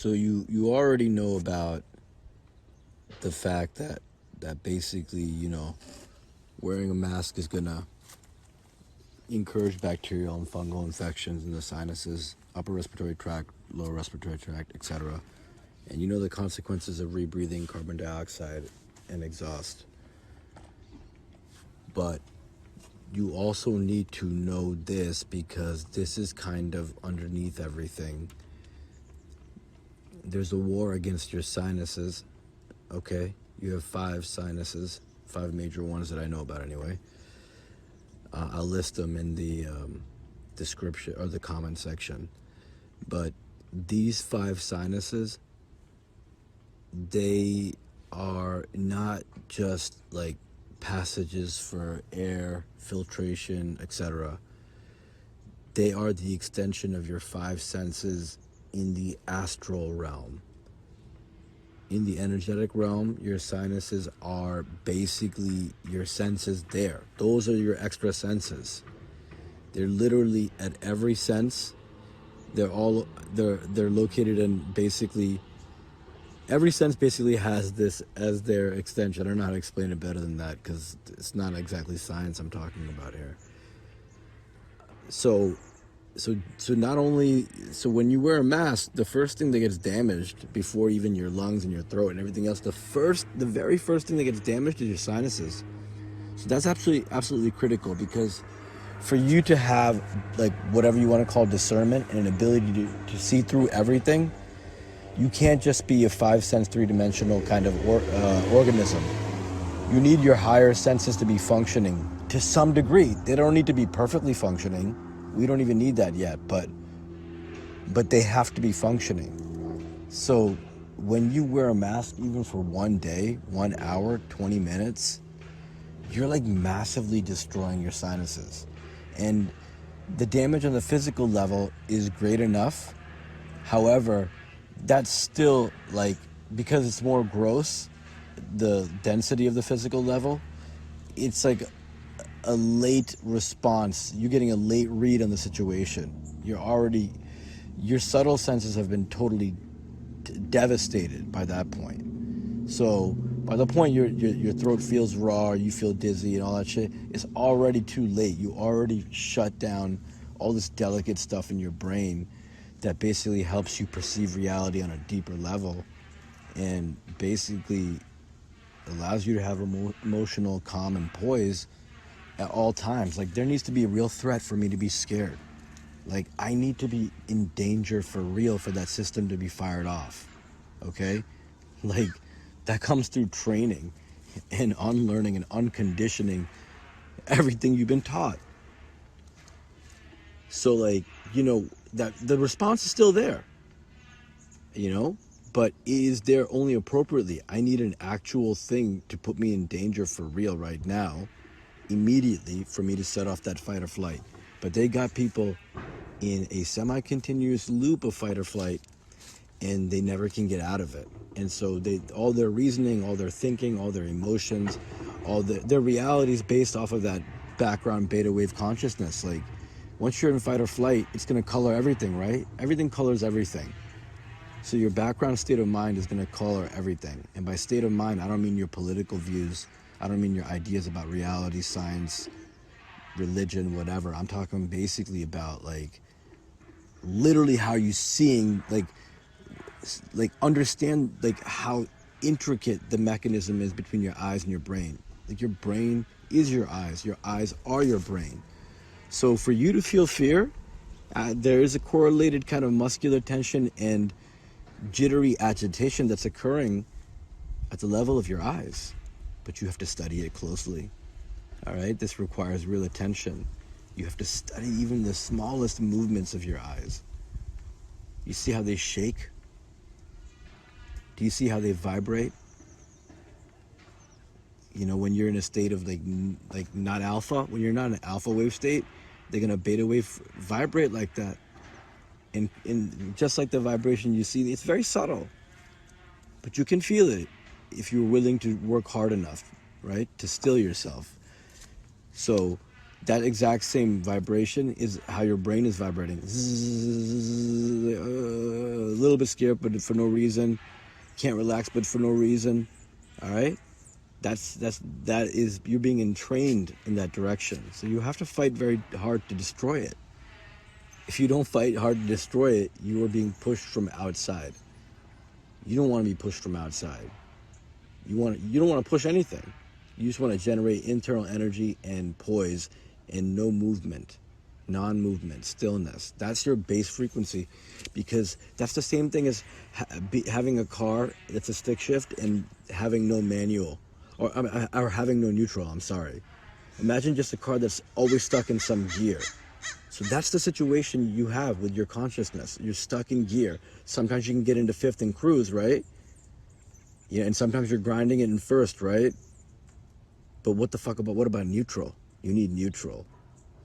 So you already know about the fact that basically, wearing a mask is going to encourage bacterial and fungal infections in the sinuses, upper respiratory tract, lower respiratory tract, etc. And you know the consequences of rebreathing carbon dioxide and exhaust. But you also need to know this, because this is kind of underneath everything. There's a war against your sinuses, okay? You have 5 sinuses, 5 major ones that I know about anyway. I'll list them in the description or the comment section. But these 5 sinuses, they are not just like passages for air, filtration, etc. They are the extension of your 5 senses in the astral realm. In the energetic realm, your sinuses are basically your senses there. Those are your extra senses. They're literally at every sense. They're located in basically every sense basically has this as their extension. I don't know how to explain it better than that, because it's not exactly science I'm talking about here. So when you wear a mask, the first thing that gets damaged before even your lungs and your throat and everything else, the very first thing that gets damaged is your sinuses. So that's absolutely critical, because for you to have like whatever you want to call discernment and an ability to see through everything, you can't just be a 5-sense, 3-dimensional kind of organism. You need your higher senses to be functioning to some degree. They don't need to be perfectly functioning. We don't even need that yet, but they have to be functioning. So when you wear a mask, even for 1 day, 1 hour, 20 minutes, you're like massively destroying your sinuses. And the damage on the physical level is great enough. However, that's still like, because it's more gross, the density of the physical level, it's like a late response. You're getting a late read on the situation. Your subtle senses have been totally devastated by that point. So by the point your throat feels raw, you feel dizzy and all that shit, it's already too late. You already shut down all this delicate stuff in your brain that basically helps you perceive reality on a deeper level, and basically allows you to have emotional calm and poise at all times. Like, there needs to be a real threat for me to be scared. Like, I need to be in danger for real for that system to be fired off. Okay? Like, that comes through training and unlearning and unconditioning everything you've been taught. So, like, that the response is still there, but it is there only appropriately. I need an actual thing to put me in danger for real right now, immediately, for me to set off that fight or flight. But they got people in a semi-continuous loop of fight or flight, and they never can get out of it. And so all their reasoning, all their thinking, all their emotions, all their reality is based off of that background beta wave consciousness. Like, once you're in fight or flight, it's going to color everything, right? Everything colors everything. So your background state of mind is going to color everything. And by state of mind, I don't mean your political views. I don't mean your ideas about reality, science, religion, whatever. I'm talking basically about, like, literally how you seeing, like understand, like, how intricate the mechanism is between your eyes and your brain. Like, your brain is your eyes are your brain. So for you to feel fear, there is a correlated kind of muscular tension and jittery agitation that's occurring at the level of your eyes, but you have to study it closely. All right, this requires real attention. You have to study even the smallest movements of your eyes. You see how they shake? Do you see how they vibrate? When you're in a state of like not alpha, when you're not in an alpha wave state, they're gonna beta wave vibrate like that. And just like the vibration you see, it's very subtle, but you can feel it if you're willing to work hard enough, right? To still yourself. So that exact same vibration is how your brain is vibrating. little bit scared, but for no reason. Can't relax, but for no reason. All right? That is, you're being entrained in that direction. So you have to fight very hard to destroy it. If you don't fight hard to destroy it, you are being pushed from outside. You don't want to be pushed from outside. You don't want to push anything. You just want to generate internal energy and poise and no movement, non-movement, stillness. That's your base frequency, because that's the same thing as having a car that's a stick shift and having no manual, or having no neutral, I'm sorry. Imagine just a car that's always stuck in some gear. So that's the situation you have with your consciousness. You're stuck in gear. Sometimes you can get into fifth and cruise, right? Yeah, and sometimes you're grinding it in first, right? But what about neutral? You need neutral,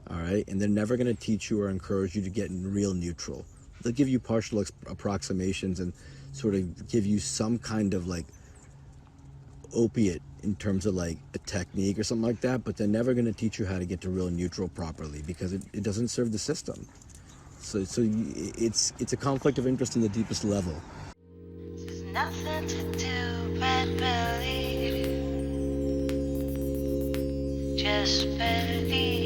all right? And they're never going to teach you or encourage you to get in real neutral. They'll give you partial approximations and sort of give you some kind of like opiate in terms of like a technique or something like that, but they're never going to teach you how to get to real neutral properly, because it doesn't serve the system. So it's a conflict of interest in the deepest level. There's nothing to do but believe. Just believe.